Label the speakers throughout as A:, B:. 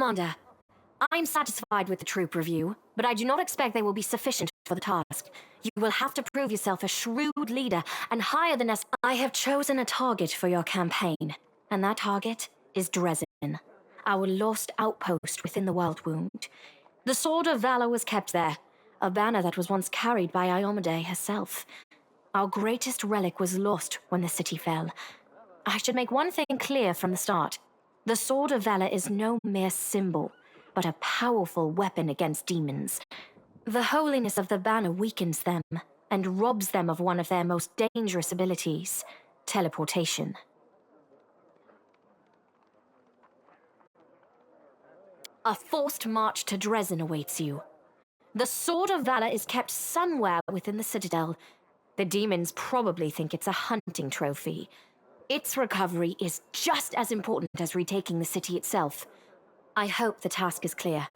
A: Commander. I'm satisfied with the troop review, but I do not expect they will be sufficient for the task. You will have to prove yourself a shrewd leader and hire the necessary... I have chosen a target for your campaign, and that target is Dresden, our lost outpost within the World Wound. The Sword of Valor was kept there, a banner that was once carried by Iomade herself. Our greatest relic was lost when the city fell. I should make one thing clear from the start. The Sword of Valor is no mere symbol, but a powerful weapon against demons. The holiness of the banner weakens them and robs them of one of their most dangerous abilities, teleportation. A forced march to Dresden awaits you. The Sword of Valor is kept somewhere within the Citadel. The demons probably think it's a hunting trophy. Its recovery is just as important as retaking the city itself. I hope the task is clear.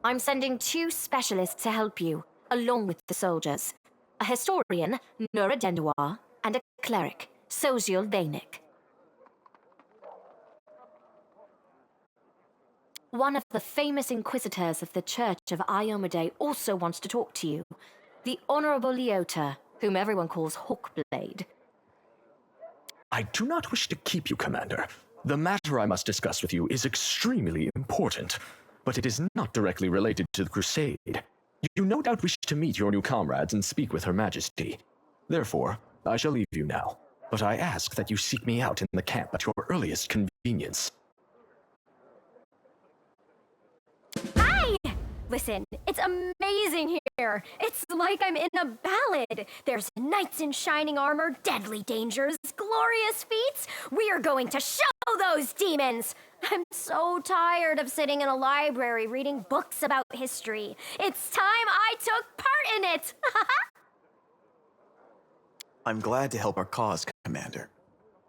A: I'm sending 2 specialists to help you, along with the soldiers. A historian, Nura Dendoir, and a cleric, Social Dainik. One of the famous inquisitors of the Church of Iomade also wants to talk to you. The Honorable Leota, whom everyone calls Hawkblade.
B: I do not wish to keep you, Commander. The matter I must discuss with you is extremely important, but it is not directly related to the Crusade. You no doubt wish to meet your new comrades and speak with Her Majesty. Therefore, I shall leave you now, but I ask that you seek me out in the camp at your earliest convenience.
C: Hi! Listen, it's amazing here. It's like I'm in a ballad. There's knights in shining armor, deadly dangers, glorious feats. We are going to show those demons. I'm so tired of sitting in a library reading books about history. It's time I took part in it.
D: I'm glad to help our cause, Commander.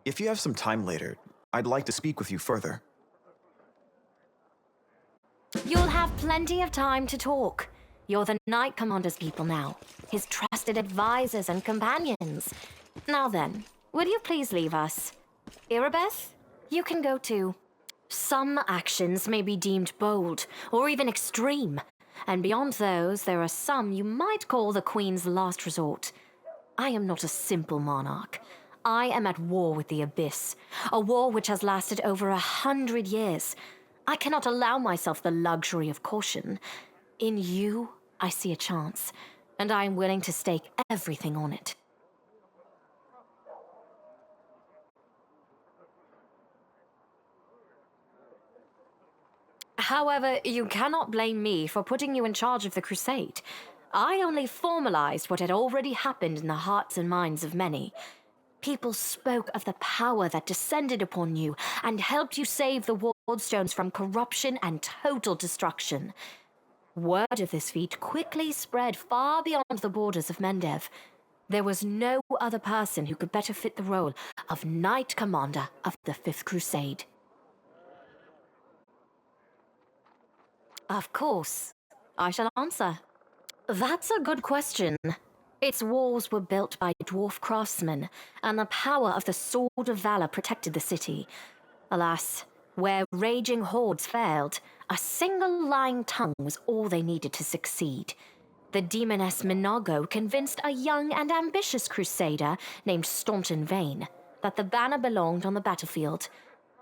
D: If you have some time later, I'd like to speak with you further.
A: You'll have plenty of time to talk. You're the Knight Commander's people now, his trusted advisors and companions. Now then, will you please leave us? Irabeth, you can go too. Some actions may be deemed bold, or even extreme, and beyond those, there are some you might call the Queen's last resort. I am not a simple monarch. I am at war with the Abyss, a war which has lasted over 100 years. I cannot allow myself the luxury of caution. In you, I see a chance, and I am willing to stake everything on it. However, you cannot blame me for putting you in charge of the Crusade. I only formalized what had already happened in the hearts and minds of many. People spoke of the power that descended upon you and helped you save the Wardstones from corruption and total destruction. Word of this feat quickly spread far beyond the borders of Mendev. There was no other person who could better fit the role of Knight Commander of the Fifth Crusade. Of course, I shall answer. That's a good question. Its walls were built by dwarf craftsmen, and the power of the Sword of Valor protected the city. Alas, where raging hordes failed, a single lying tongue was all they needed to succeed. The demoness Minago convinced a young and ambitious crusader named Staunton Vane that the banner belonged on the battlefield.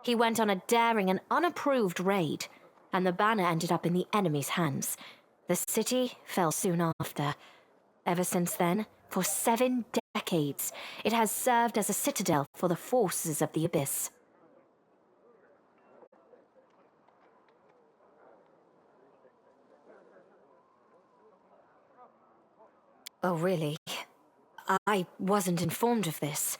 A: He went on a daring and unapproved raid, and the banner ended up in the enemy's hands. The city fell soon after. Ever since then, for 7 decades, it has served as a citadel for the forces of the Abyss. Oh, really? I wasn't informed of this.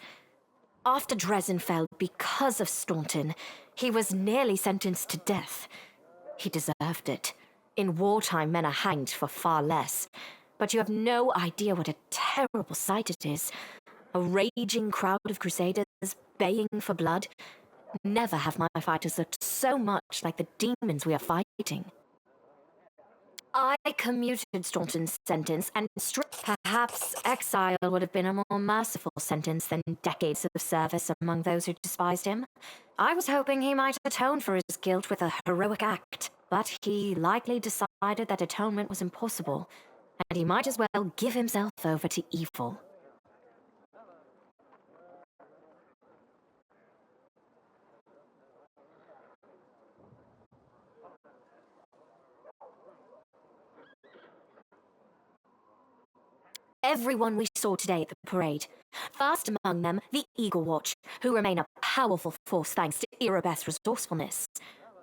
A: After Dresden fell because of Staunton, he was nearly sentenced to death. He deserved it. In wartime, men are hanged for far less. But you have no idea what a terrible sight it is. A raging crowd of crusaders baying for blood. Never have my fighters looked so much like the demons we are fighting. I commuted Staunton's sentence, and perhaps exile would have been a more merciful sentence than decades of service among those who despised him. I was hoping he might atone for his guilt with a heroic act, but he likely decided that atonement was impossible, and he might as well give himself over to evil. Everyone we saw today at the parade. First among them, the Eagle Watch, who remain a powerful force thanks to Erebeth's resourcefulness.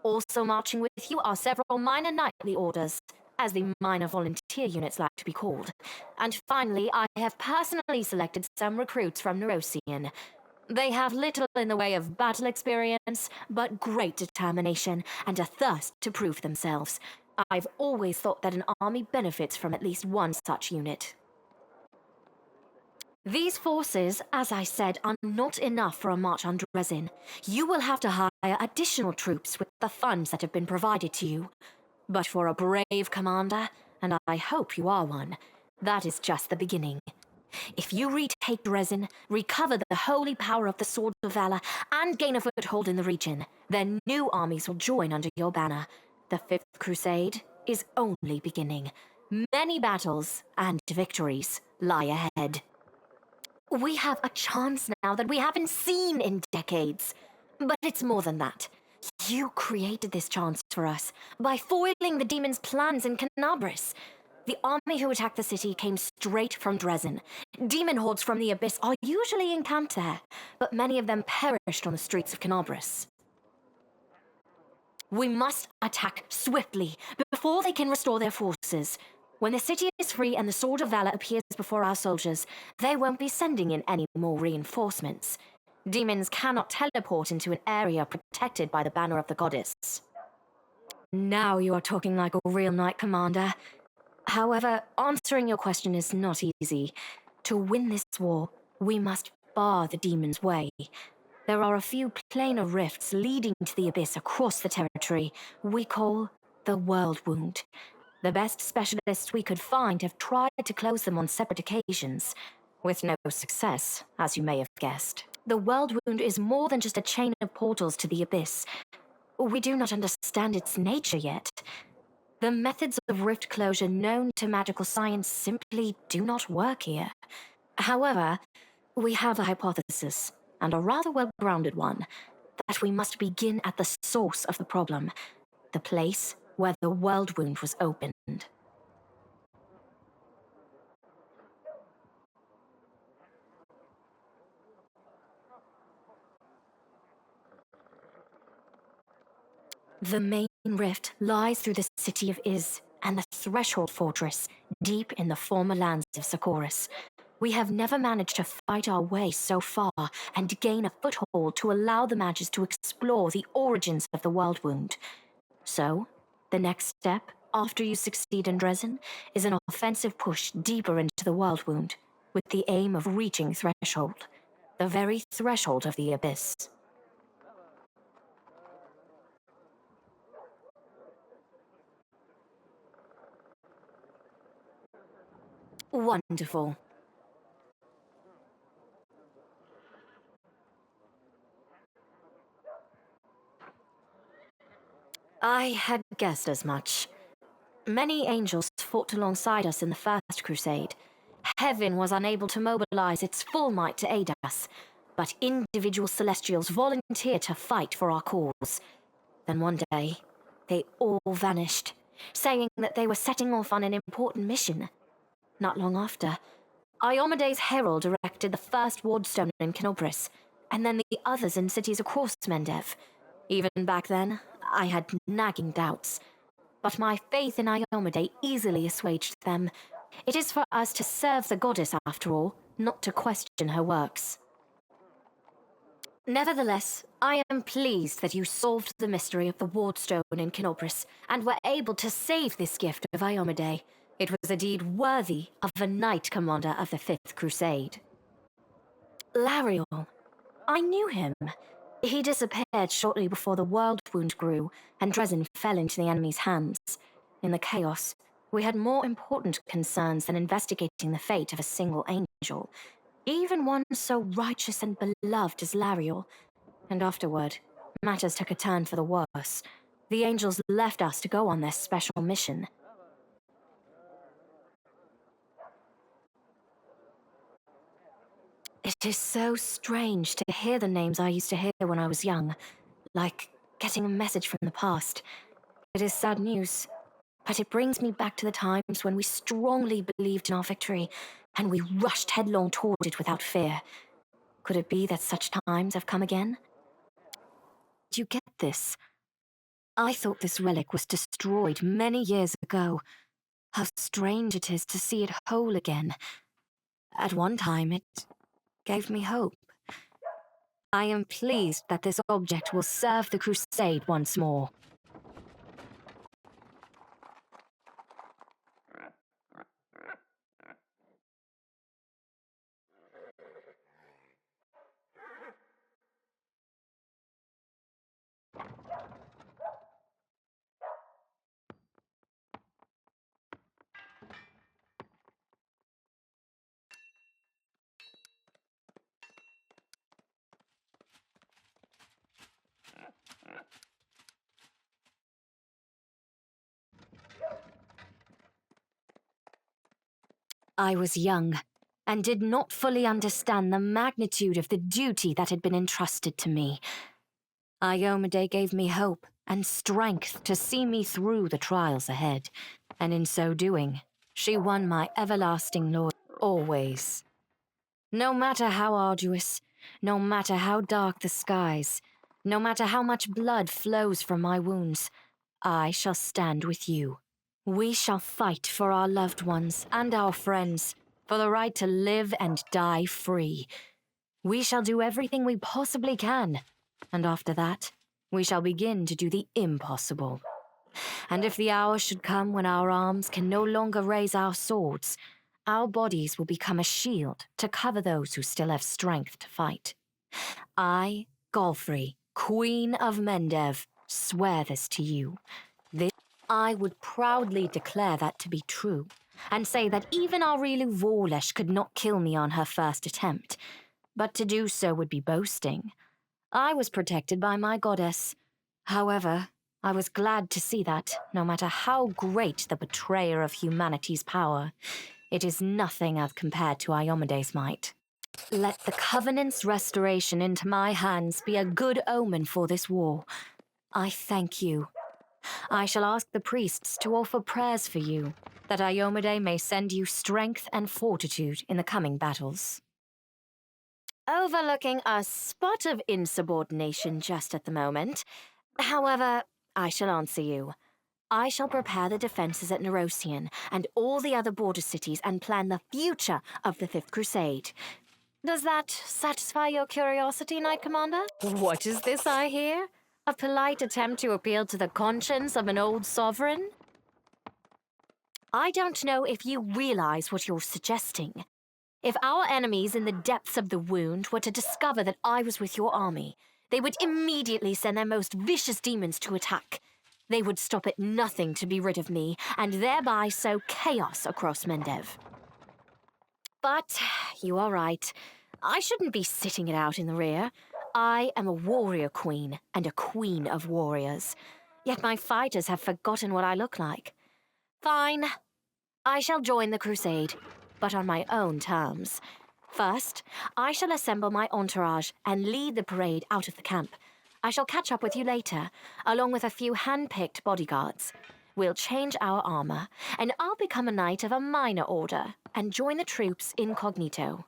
A: Also marching with you are several minor knightly orders, as the minor volunteer units like to be called. And finally, I have personally selected some recruits from Neurosian. They have little in the way of battle experience, but great determination and a thirst to prove themselves. I've always thought that an army benefits from at least one such unit. These forces, as I said, are not enough for a march on Dresden. You will have to hire additional troops with the funds that have been provided to you. But for a brave commander, and I hope you are one, that is just the beginning. If you retake Dresden, recover the holy power of the Sword of Valor, and gain a foothold in the region, then new armies will join under your banner. The Fifth Crusade is only beginning. Many battles and victories lie ahead. We have a chance now that we haven't seen in decades. But it's more than that. You created this chance for us by foiling the demon's plans in Canabris. The army who attacked the city came straight from Dresden. Demon hordes from the Abyss are usually encamped there, but many of them perished on the streets of Canabris. We must attack swiftly before they can restore their forces. When the city is free and the Sword of Valor appears before our soldiers, they won't be sending in any more reinforcements. Demons cannot teleport into an area protected by the banner of the goddess. Now you are talking like a real knight commander. However, answering your question is not easy. To win this war, we must bar the demon's way. There are a few planar rifts leading to the Abyss across the territory we call the World Wound. The best specialists we could find have tried to close them on separate occasions, with no success, as you may have guessed. The World Wound is more than just a chain of portals to the Abyss. We do not understand its nature yet. The methods of rift closure known to magical science simply do not work here. However, we have a hypothesis, and a rather well-grounded one, that we must begin at the source of the problem, the place where the World Wound was opened. The main rift lies through the city of Iz and the Threshold Fortress, deep in the former lands of Socorus. We have never managed to fight our way so far and gain a foothold to allow the mages to explore the origins of the World Wound. So, the next step, after you succeed in Dresden, is an offensive push deeper into the World Wound, with the aim of reaching Threshold, the very threshold of the Abyss. Wonderful. I had guessed as much. Many angels fought alongside us in the First Crusade. Heaven was unable to mobilize its full might to aid us, but individual celestials volunteered to fight for our cause. Then one day, they all vanished, saying that they were setting off on an important mission. Not long after, Iomede's herald erected the first wardstone in Canobris, and then the others in cities across Mendev. Even back then, I had nagging doubts. But my faith in Iomede easily assuaged them. It is for us to serve the goddess, after all, not to question her works. Nevertheless, I am pleased that you solved the mystery of the wardstone in Canobris and were able to save this gift of Iomede. It was a deed worthy of a knight commander of the Fifth Crusade. Lariel. I knew him. He disappeared shortly before the World Wound grew, and Dresden fell into the enemy's hands. In the chaos, We had more important concerns than investigating the fate of a single angel, even one so righteous and beloved as Lariel. And afterward, matters took a turn for the worse. The angels left us to go on their special mission. It is so strange to hear the names I used to hear when I was young, like getting a message from the past. It is sad news, but it brings me back to the times when we strongly believed in our victory, and we rushed headlong toward it without fear. Could it be that such times have come again? Do you get this? I thought this relic was destroyed many years ago. How strange it is to see it whole again. At one time, it gave me hope. I am pleased that this object will serve the crusade once more. I was young, and did not fully understand the magnitude of the duty that had been entrusted to me. Iomade gave me hope and strength to see me through the trials ahead, and in so doing, she won my everlasting lord always. No matter how arduous, no matter how dark the skies, no matter how much blood flows from my wounds, I shall stand with you. We shall fight for our loved ones and our friends, for the right to live and die free. We shall do everything we possibly can, and after that, we shall begin to do the impossible. And if the hour should come when our arms can no longer raise our swords, our bodies will become a shield to cover those who still have strength to fight. I, Golfrey, Queen of Mendev, swear this to you. I would proudly declare that to be true, and say that even our Rilu Vorlesh could not kill me on her first attempt. But to do so would be boasting. I was protected by my goddess. However, I was glad to see that, no matter how great the betrayer of humanity's power, it is nothing as compared to Iomede's might. Let the Covenant's restoration into my hands be a good omen for this war. I thank you. I shall ask the priests to offer prayers for you, that Iomade may send you strength and fortitude in the coming battles. Overlooking a spot of insubordination just at the moment. However, I shall answer you. I shall prepare the defenses at Nerosian and all the other border cities and plan the future of the Fifth Crusade. Does that satisfy your curiosity, Knight Commander? What is this I hear? A polite attempt to appeal to the conscience of an old sovereign? I don't know if you realize what you're suggesting. If our enemies in the depths of the wound were to discover that I was with your army, they would immediately send their most vicious demons to attack. They would stop at nothing to be rid of me, and thereby sow chaos across Mendev. But you are right. I shouldn't be sitting it out in the rear. I am a warrior queen and a queen of warriors. Yet my fighters have forgotten what I look like. Fine. I shall join the crusade, but on my own terms. First, I shall assemble my entourage and lead the parade out of the camp. I shall catch up with you later, along with a few hand-picked bodyguards. We'll change our armor, and I'll become a knight of a minor order and join the troops incognito.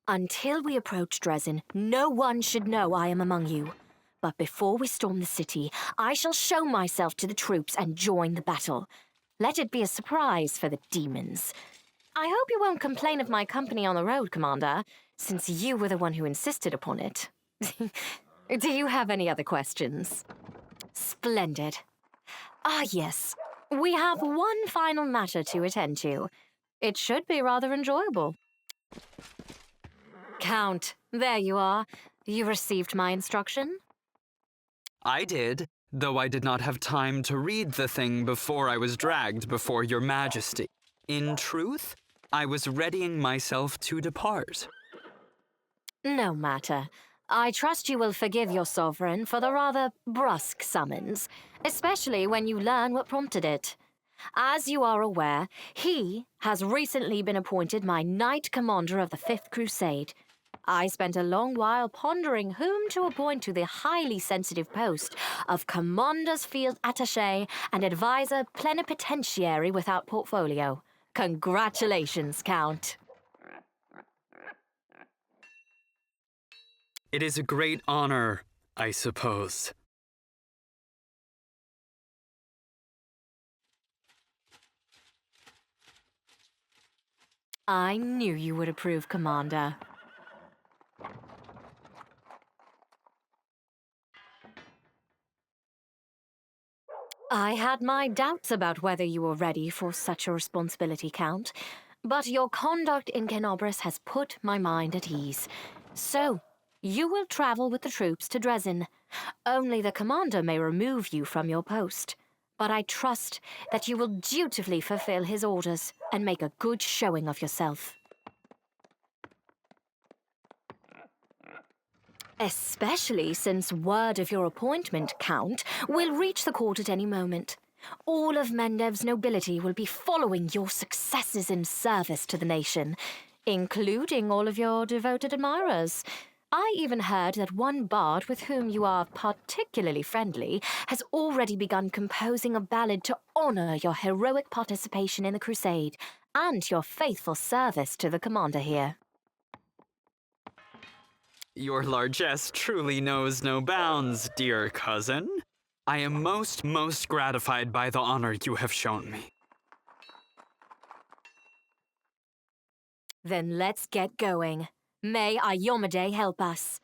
A: Until we approach Dresden, no one should know I am among you. But before we storm the city, I shall show myself to the troops and join the battle. Let it be a surprise for the demons. I hope you won't complain of my company on the road, Commander, since you were the one who insisted upon it. Do you have any other questions? Splendid. Ah, yes. We have one final matter to attend to. It should be rather enjoyable. Count, there you are. You received my instruction?
E: I did, though I did not have time to read the thing before I was dragged before your majesty. In truth, I was readying myself to depart.
A: No matter. I trust you will forgive your sovereign for the rather brusque summons, especially when you learn what prompted it. As you are aware, he has recently been appointed my Knight Commander of the Fifth Crusade. I spent a long while pondering whom to appoint to the highly sensitive post of Commander's Field Attaché and Advisor Plenipotentiary without portfolio. Congratulations, Count.
E: It is a great honor, I suppose.
A: I knew you would approve, Commander. I had my doubts about whether you were ready for such a responsibility, Count, but your conduct in Kenobris has put my mind at ease. So, you will travel with the troops to Dresden. Only the commander may remove you from your post. But I trust that you will dutifully fulfill his orders and make a good showing of yourself. Especially since word of your appointment, Count, will reach the court at any moment. All of Mendev's nobility will be following your successes in service to the nation, including all of your devoted admirers. I even heard that one bard with whom you are particularly friendly has already begun composing a ballad to honor your heroic participation in the crusade and your faithful service to the commander here.
E: Your largesse truly knows no bounds, dear cousin. I am most gratified by the honor you have shown me.
A: Then let's get going. May Ayomade help us.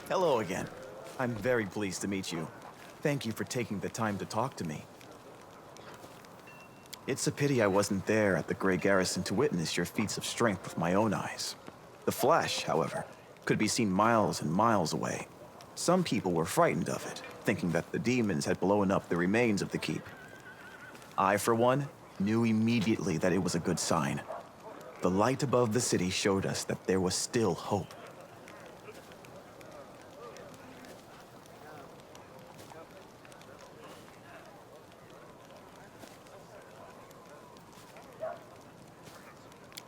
D: Hello again. I'm very pleased to meet you. Thank you for taking the time to talk to me. It's a pity I wasn't there at the Grey Garrison to witness your feats of strength with my own eyes. The flash, however, could be seen miles and miles away. Some people were frightened of it, thinking that the demons had blown up the remains of the keep. I, for one, knew immediately that it was a good sign. The light above the city showed us that there was still hope.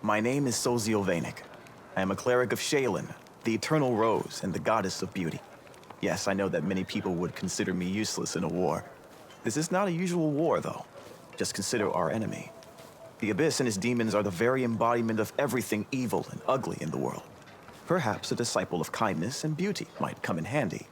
D: My name is Sozio Vanek. I am a cleric of Shaylin, the Eternal Rose and the Goddess of Beauty. Yes, I know that many people would consider me useless in a war. This is not a usual war, though. Just consider our enemy. The Abyss and his demons are the very embodiment of everything evil and ugly in the world. Perhaps a disciple of kindness and beauty might come in handy.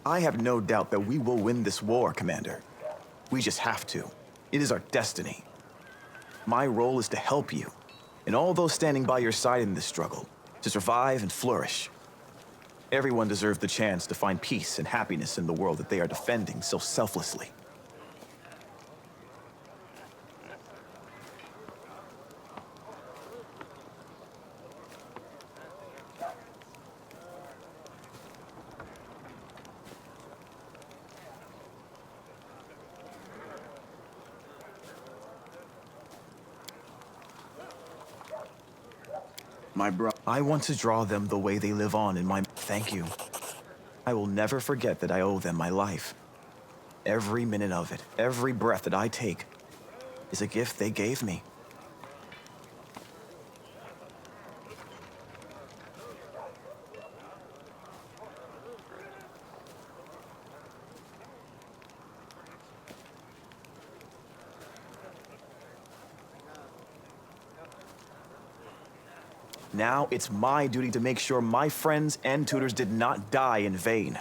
D: I have no doubt that we will win this war, Commander. We just have to. It is our destiny. My role is to help you, and all those standing by your side in this struggle, to survive and flourish. Everyone deserves the chance to find peace and happiness in the world that they are defending so selflessly. I want to draw them the way they live on in my... Thank you. I will never forget that I owe them my life. Every minute of it, every breath that I take, is a gift they gave me. Now it's my duty to make sure my friends and tutors did not die in vain.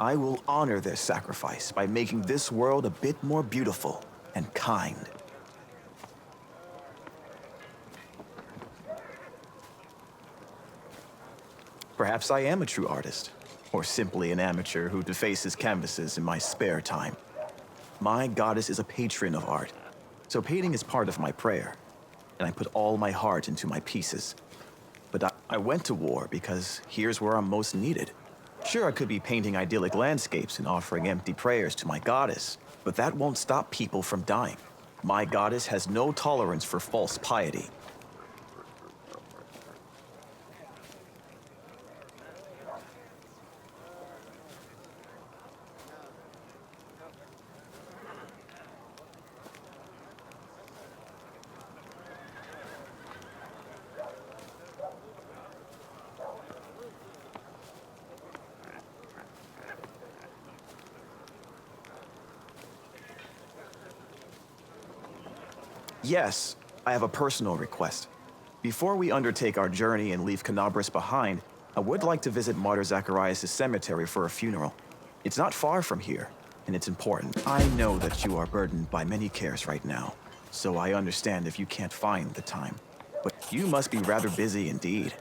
D: I will honor their sacrifice by making this world a bit more beautiful and kind. Perhaps I am a true artist, or simply an amateur who defaces canvases in my spare time. My goddess is a patron of art, so painting is part of my prayer, and I put all my heart into my pieces. But I went to war because here's where I'm most needed. Sure, I could be painting idyllic landscapes and offering empty prayers to my goddess, but that won't stop people from dying. My goddess has no tolerance for false piety. Yes, I have a personal request. Before we undertake our journey and leave Canabras behind, I would like to visit Martyr Zacharias' cemetery for a funeral. It's not far from here, and it's important. I know that you are burdened by many cares right now, so I understand if you can't find the time. But you must be rather busy indeed.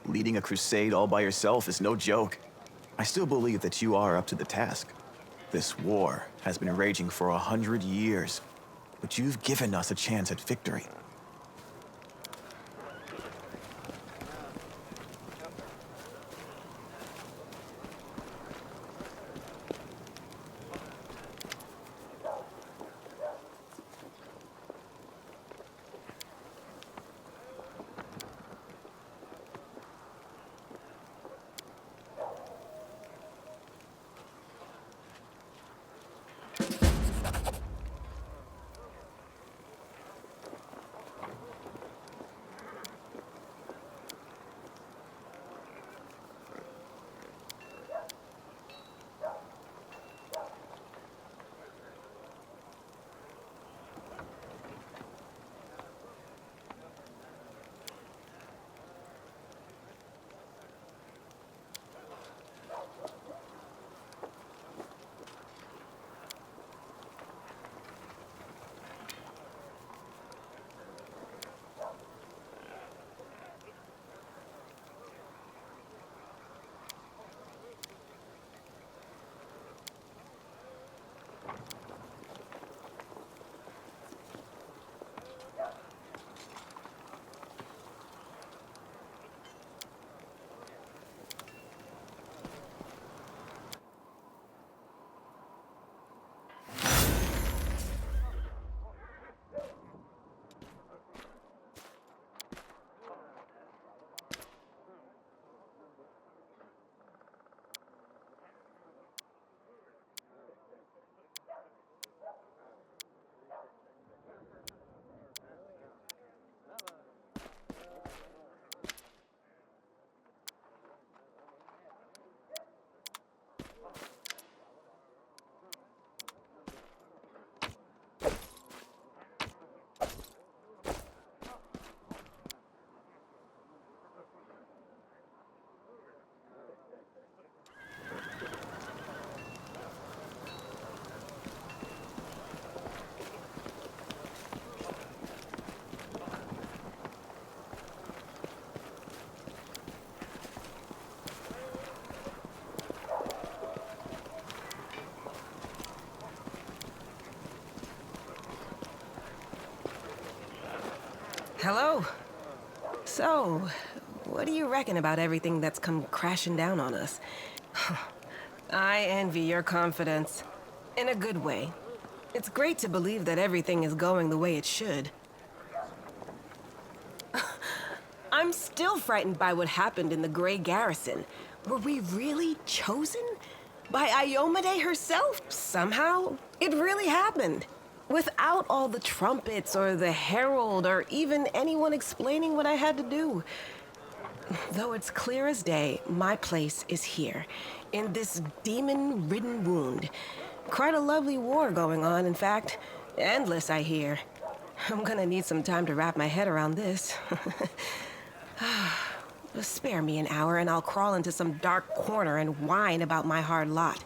D: Leading a crusade all by yourself is no joke. I still believe that you are up to the task. This war has been raging for 100 years, but you've given us a chance at victory.
F: Hello. So, what do you reckon about everything that's come crashing down on us? I envy your confidence. In a good way. It's great to believe that everything is going the way it should. I'm still frightened by what happened in the Grey Garrison. Were we really chosen? By Iomade herself? Somehow, it really happened. Without all the trumpets or the herald or even anyone explaining what I had to do. Though it's clear as day, my place is here, in this demon-ridden wound. Quite a lovely war going on, in fact. Endless, I hear. I'm gonna need some time to wrap my head around this. Spare me an hour and I'll crawl into some dark corner and whine about my hard lot.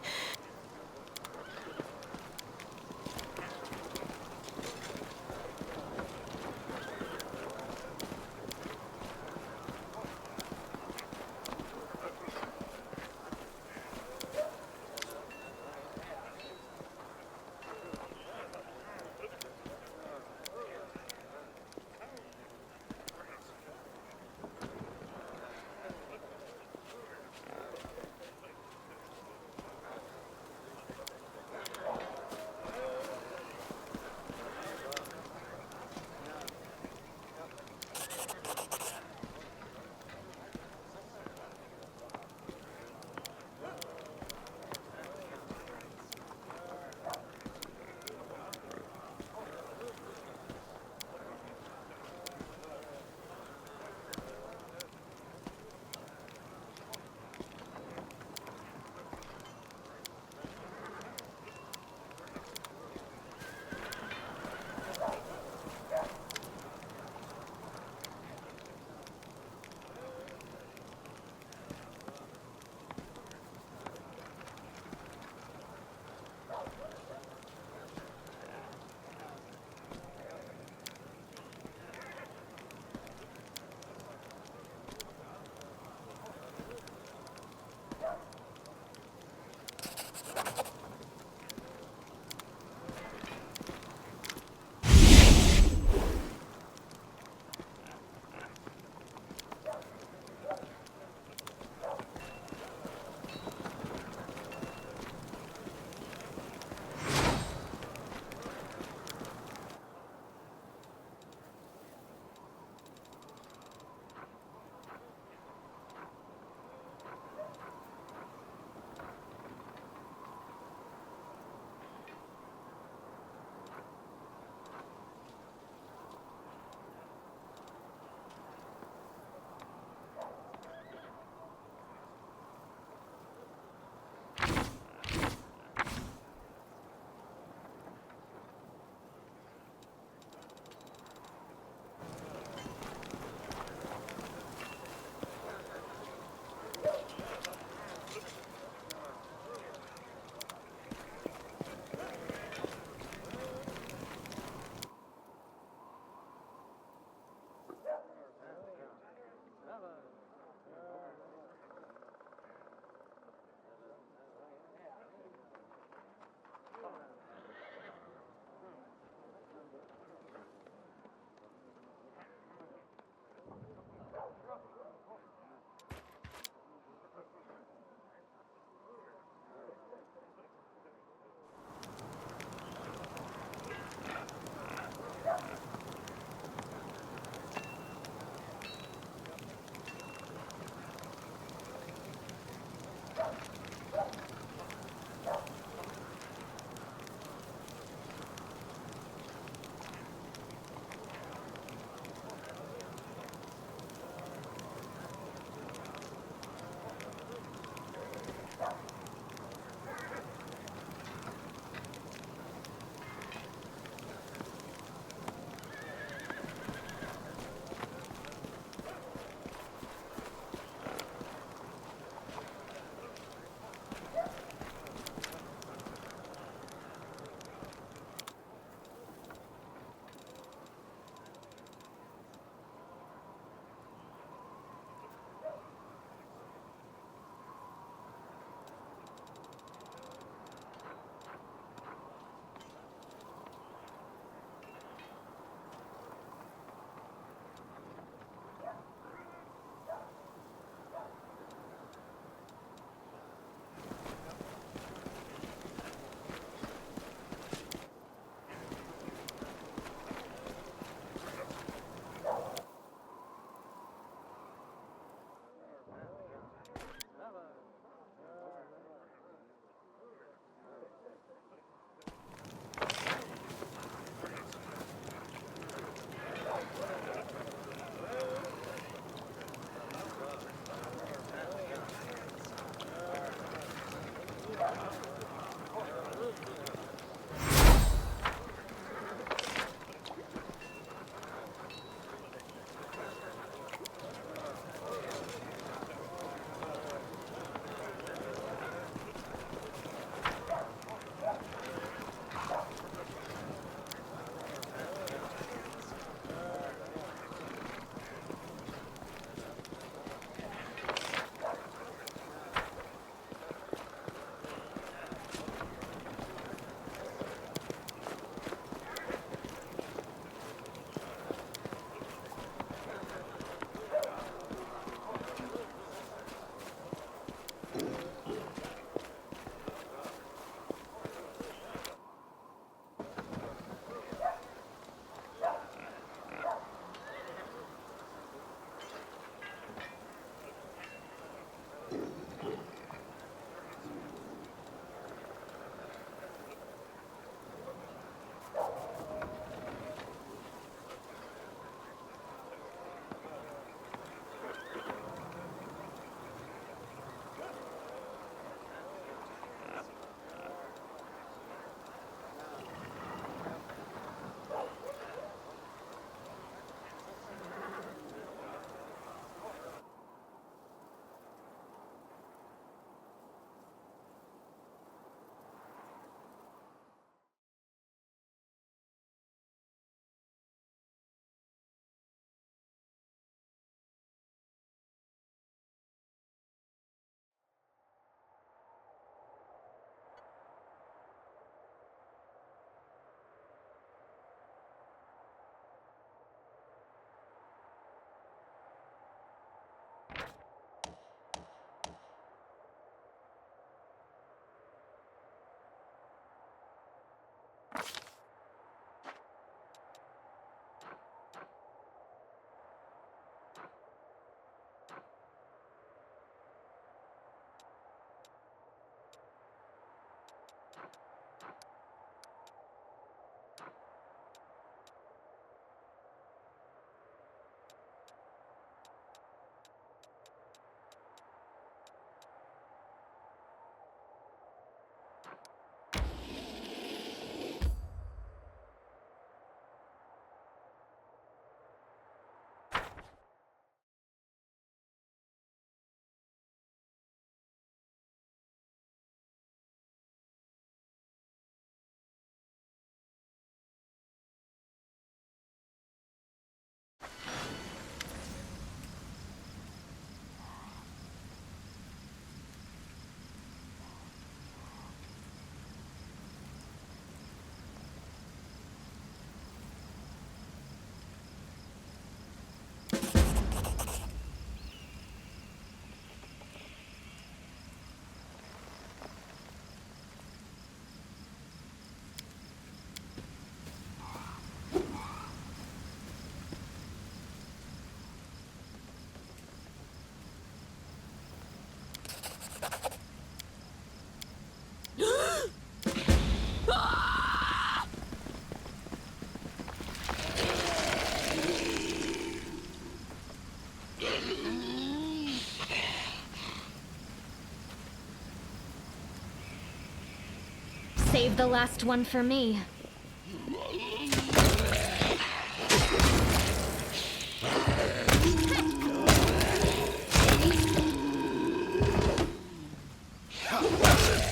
C: Save the last one for me.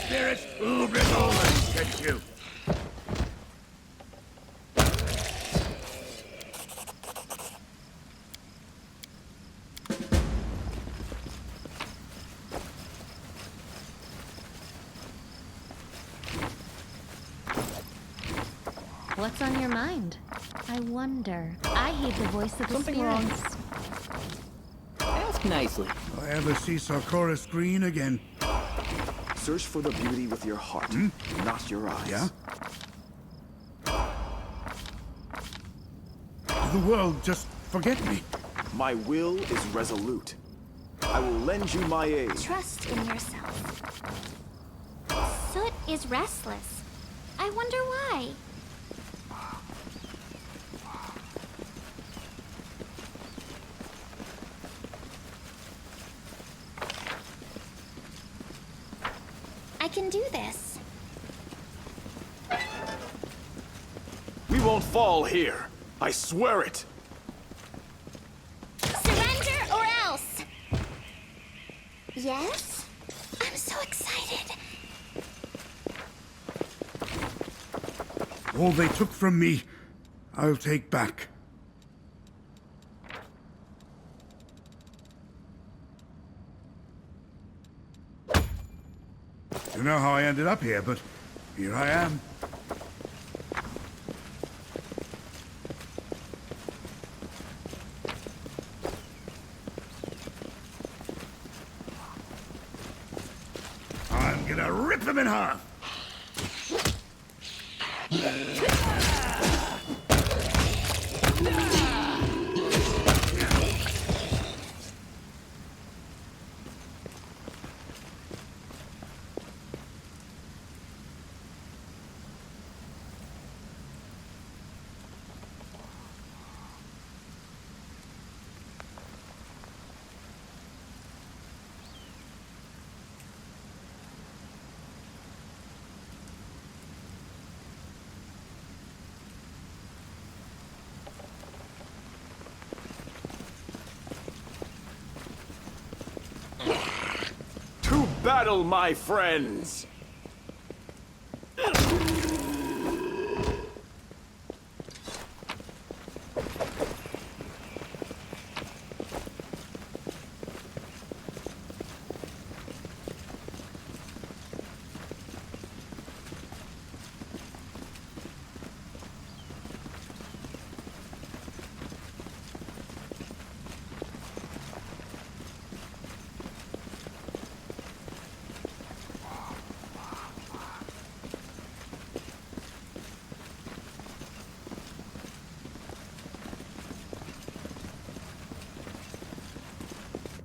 G: Spirit will always get you.
C: What's on your mind? I wonder. I heed the voice of the spirits.
H: Ask nicely.
G: I ever see Sarkoris Green again?
D: Search for the beauty with your heart, not your eyes.
G: Yeah? Did the world just forget me?
D: My will is resolute. I will lend you my aid.
I: Trust in yourself. Soot is restless. I wonder why. I can do this.
D: We won't fall here. I swear it.
I: Surrender or else. Yes? I'm so excited.
G: All they took from me, I'll take back. Don't know how I ended up here, but here I am. I'm gonna rip them in half!
D: To battle, my friends!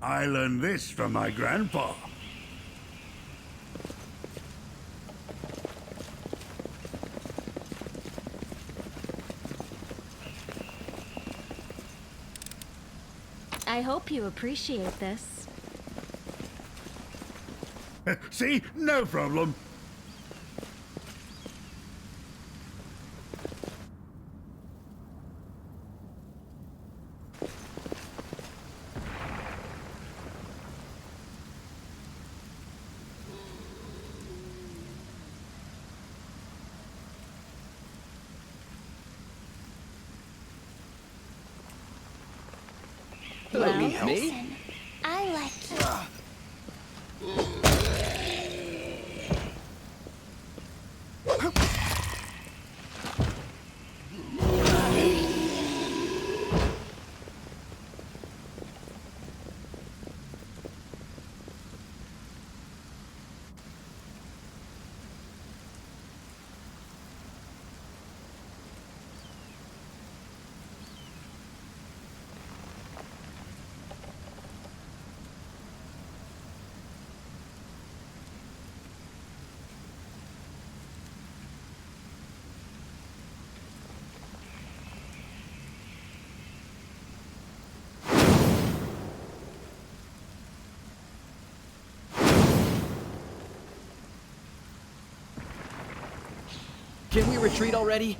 G: I learned this from my grandpa.
C: I hope you appreciate this.
G: See? No problem.
H: Well, me?
I: Listen, I like you.
H: Can we retreat already?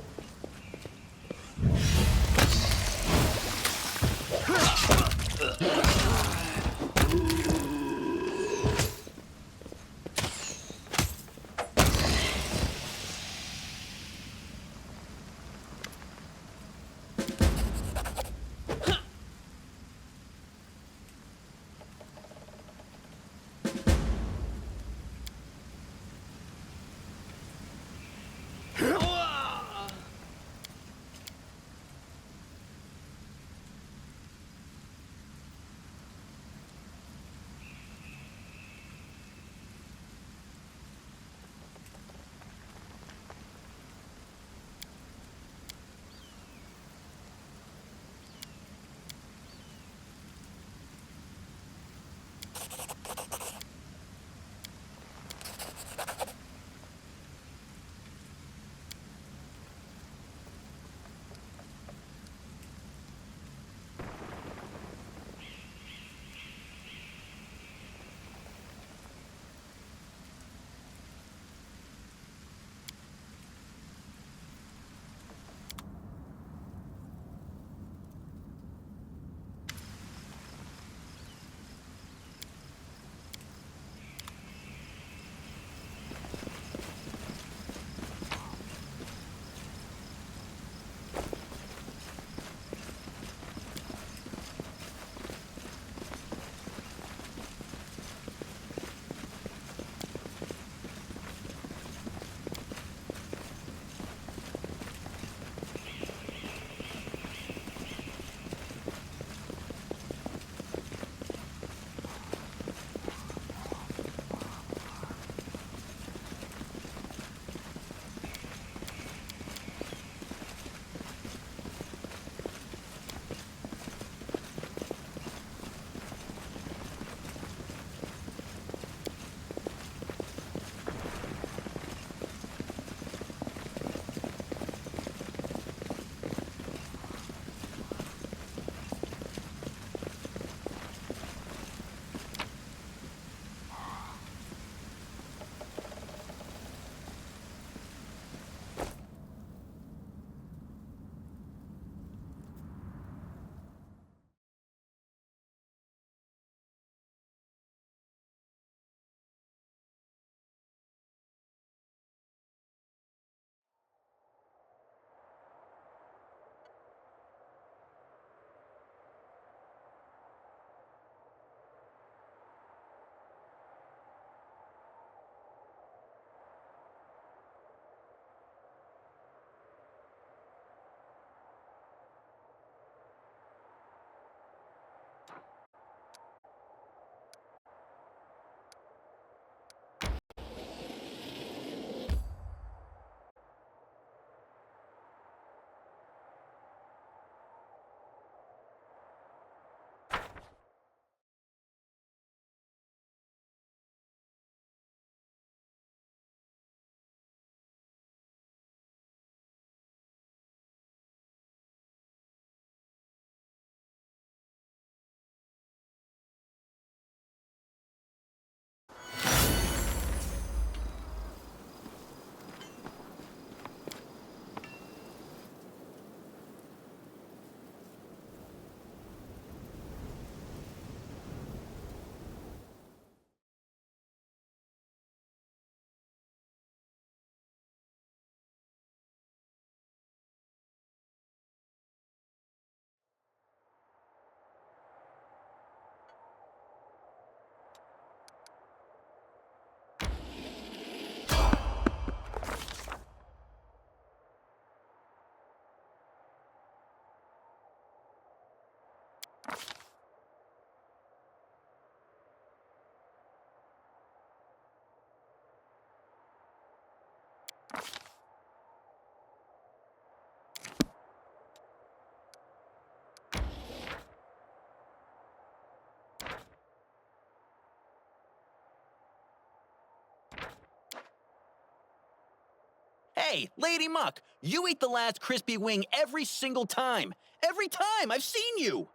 J: Hey, Lady Muck, you eat the last crispy wing every single time. Every time! I've seen you!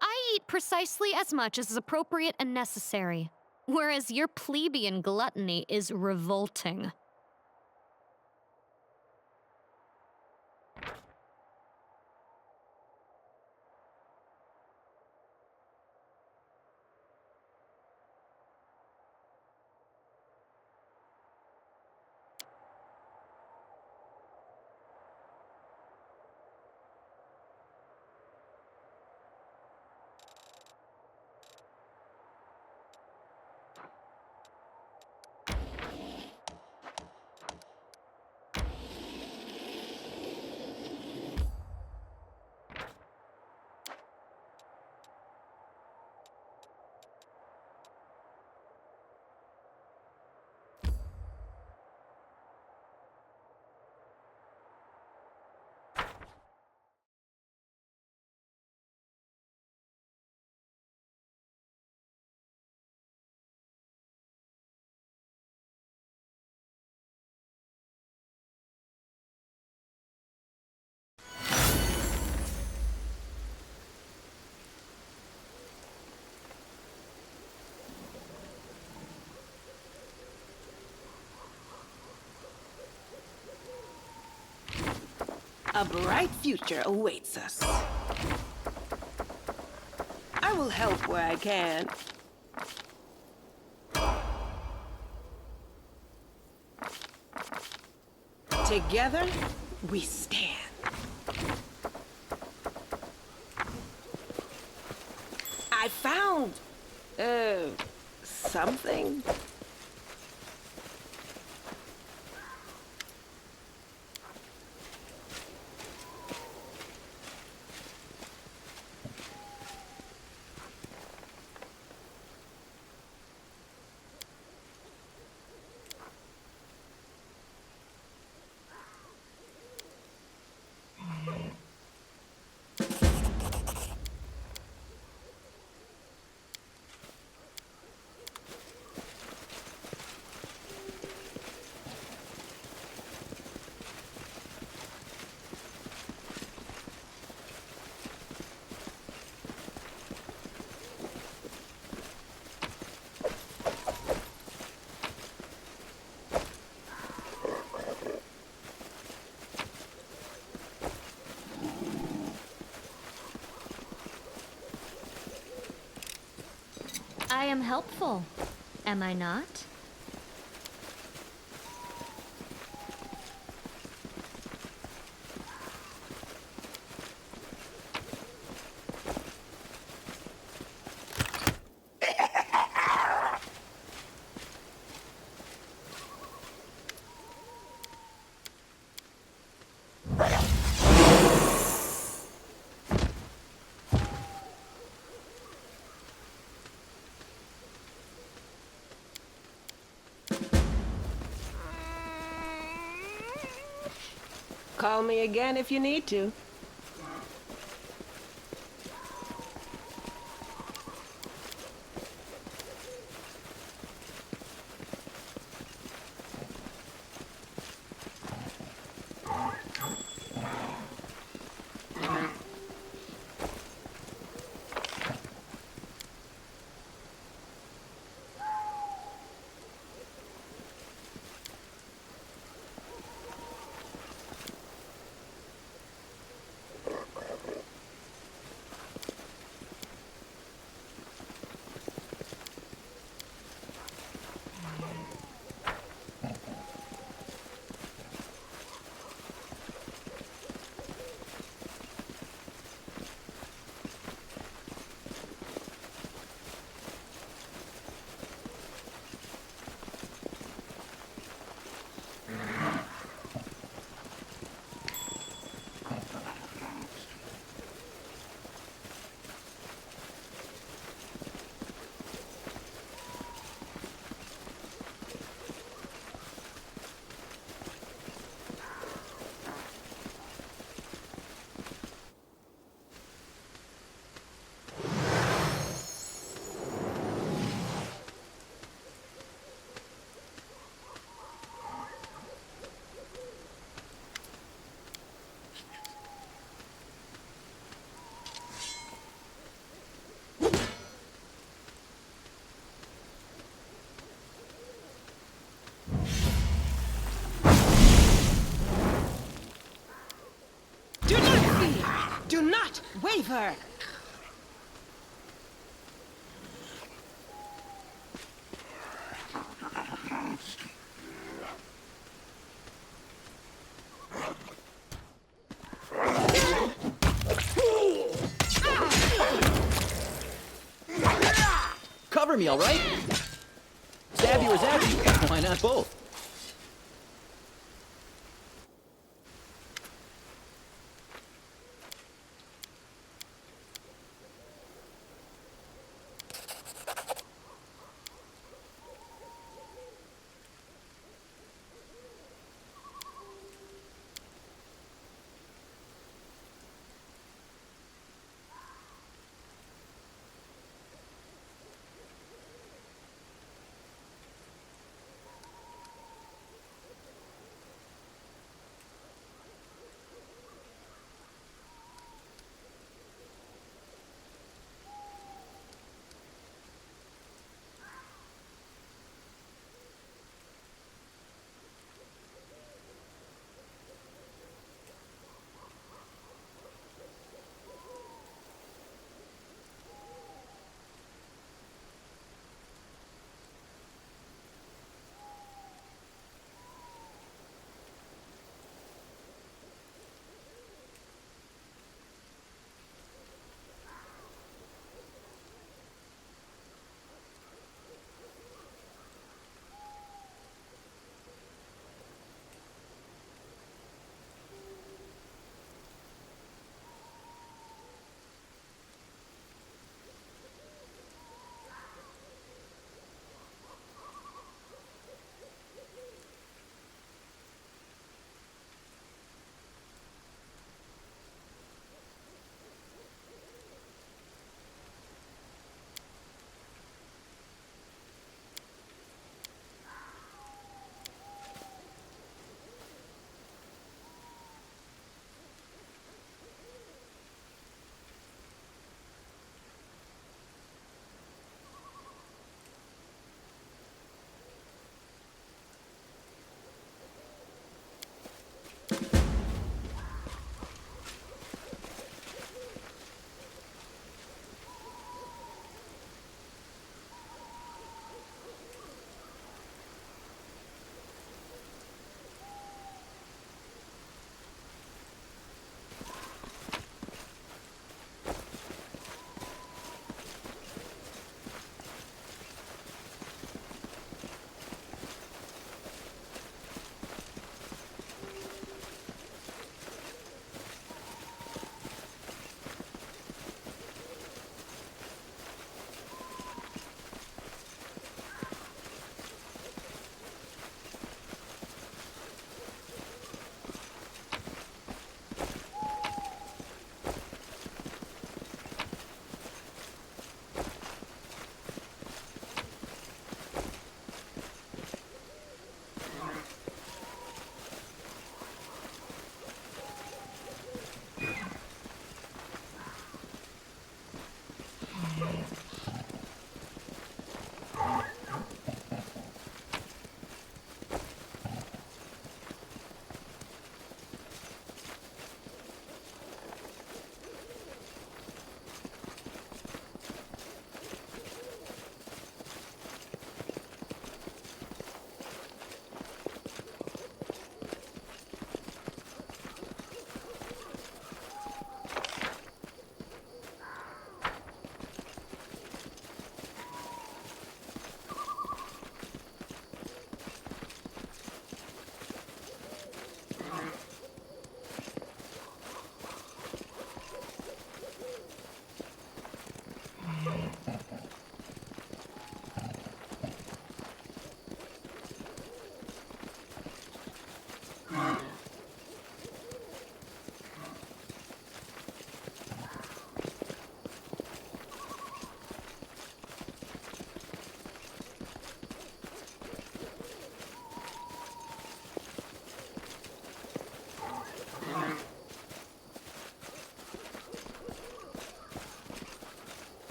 K: I eat precisely as much as is appropriate and necessary, whereas your plebeian gluttony is revolting.
F: A bright future awaits us. I will help where I can. Together, we stand. I found, something.
I: I am helpful, am I not?
F: Call me again if you need to. Do not fear! Do not waver!
J: Cover me, all right? Stab you or zap you. Why not both?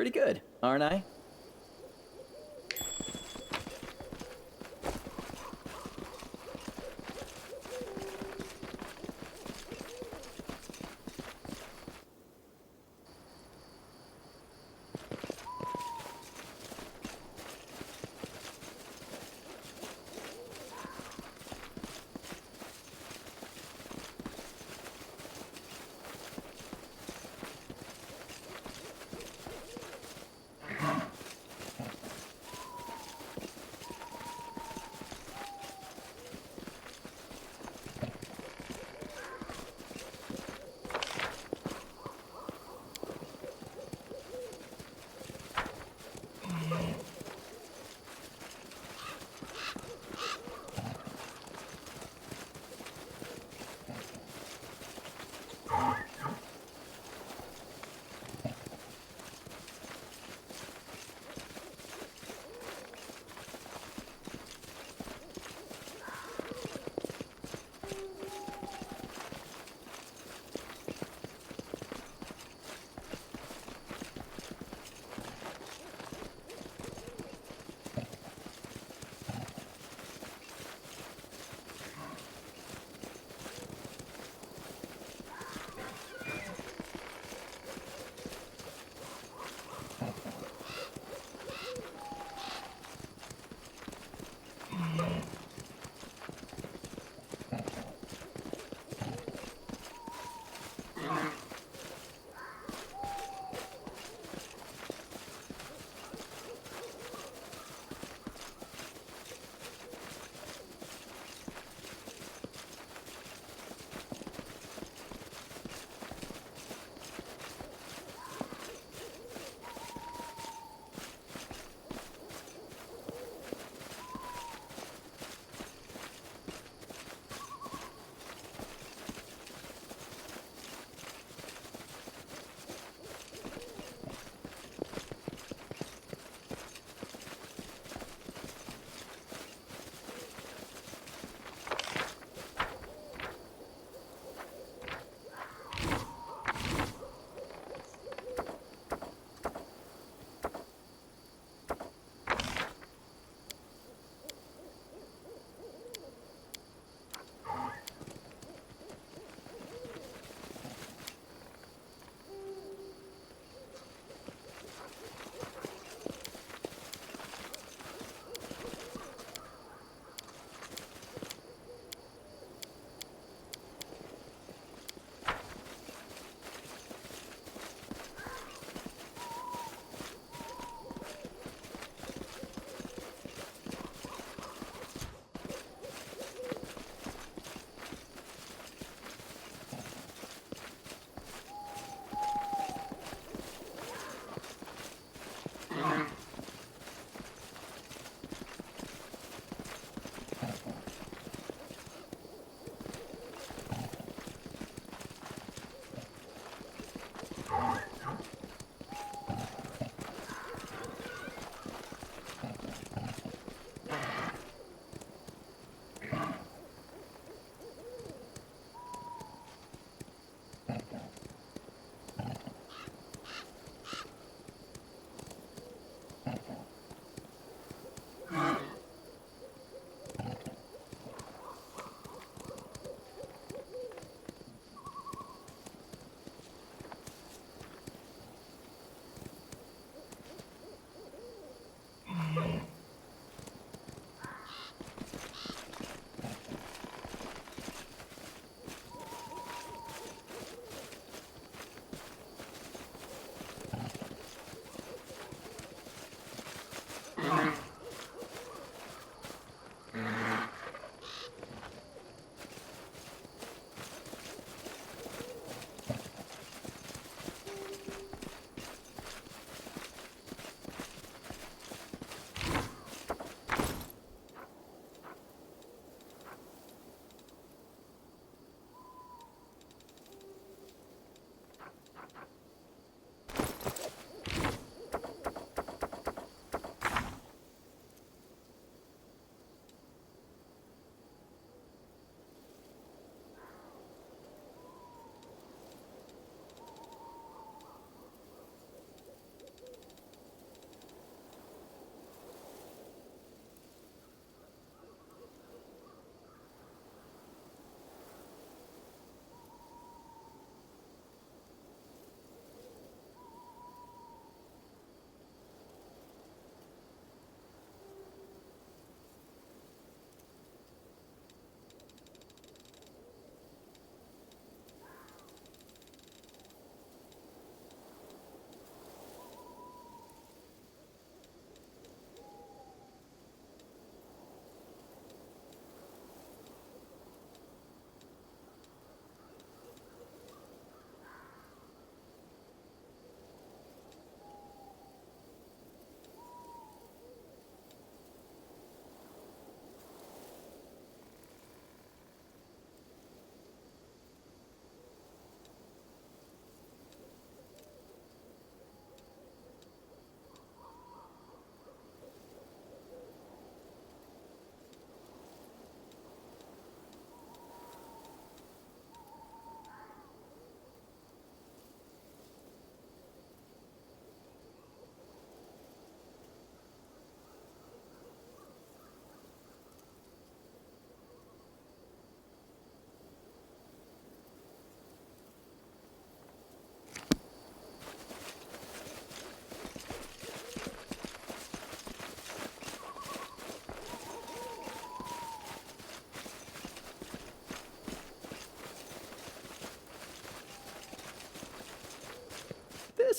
H: Pretty good, aren't I?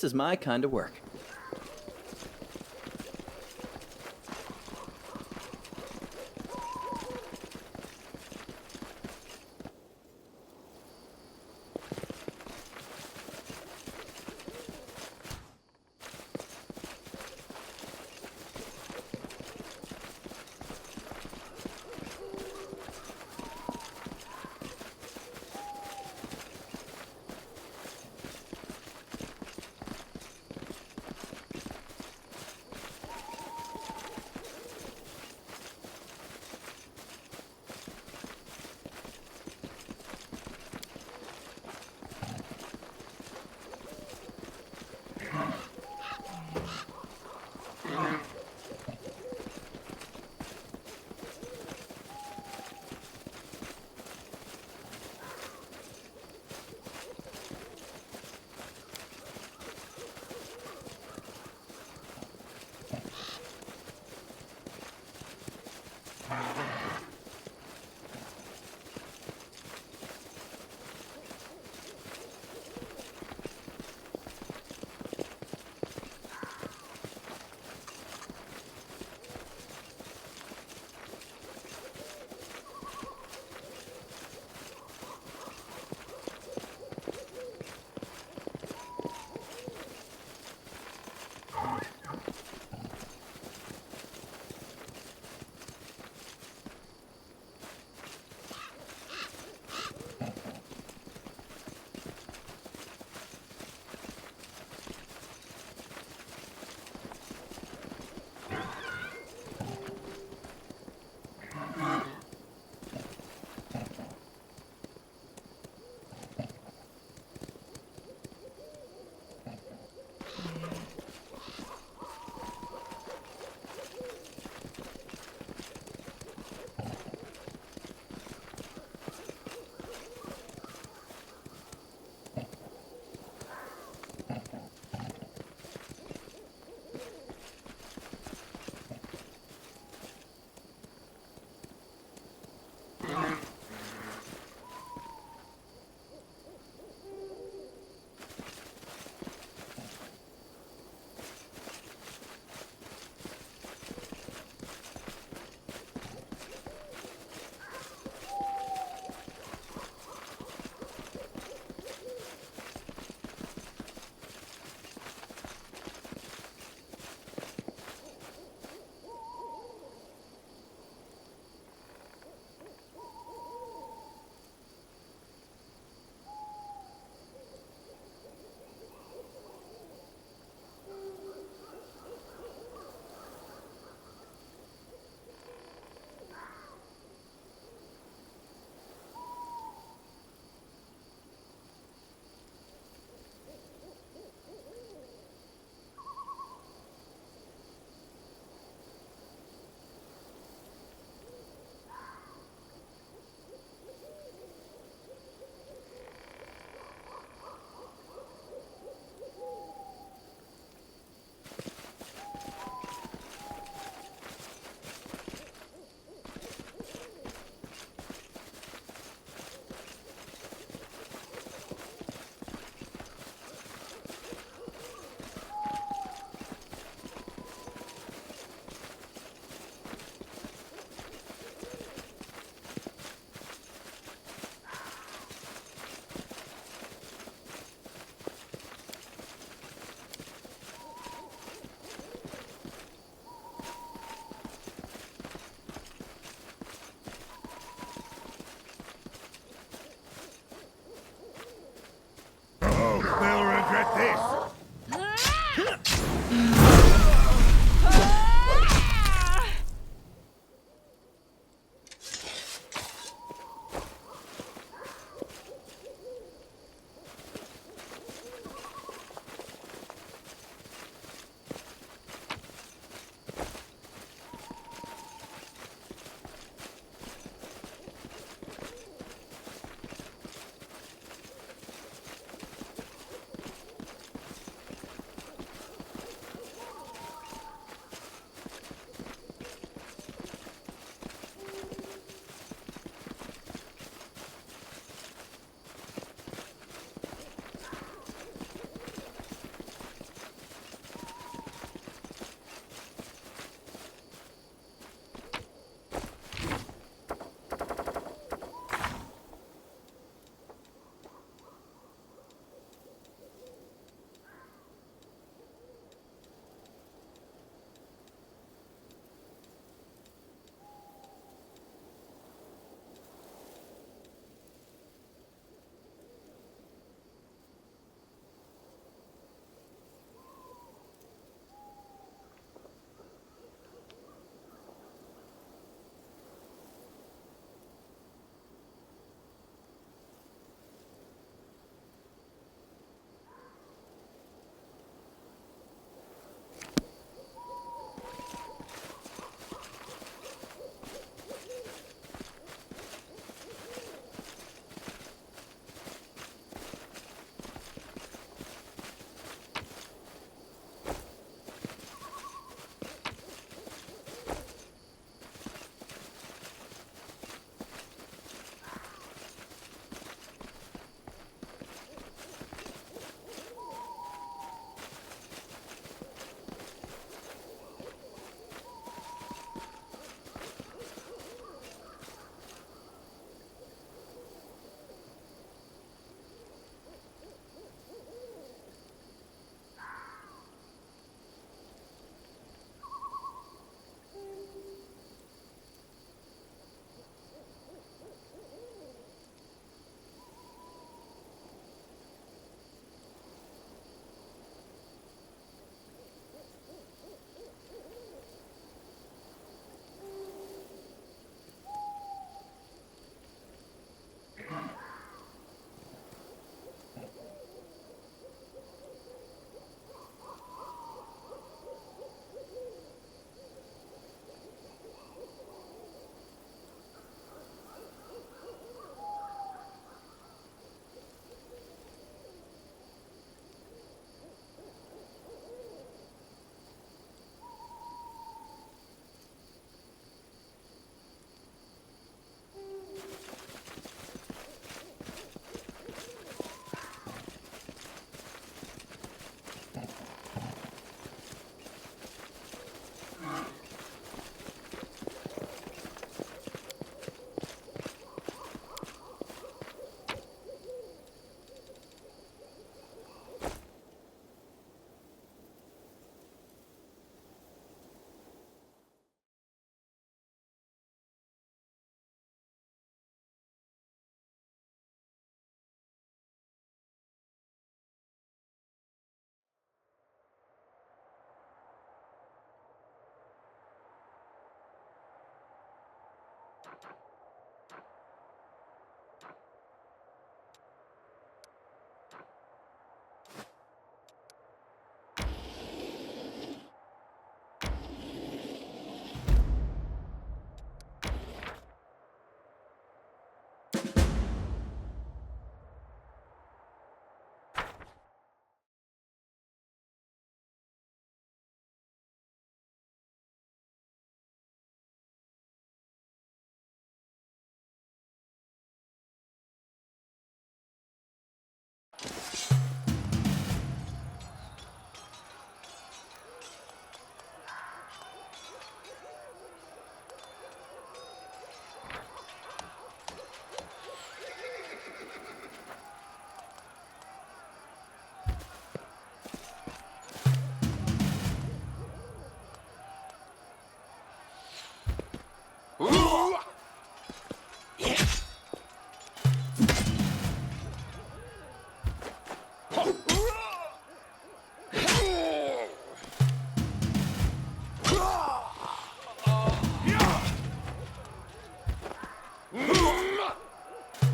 H: This is my kind of work.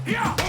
G: Yeah!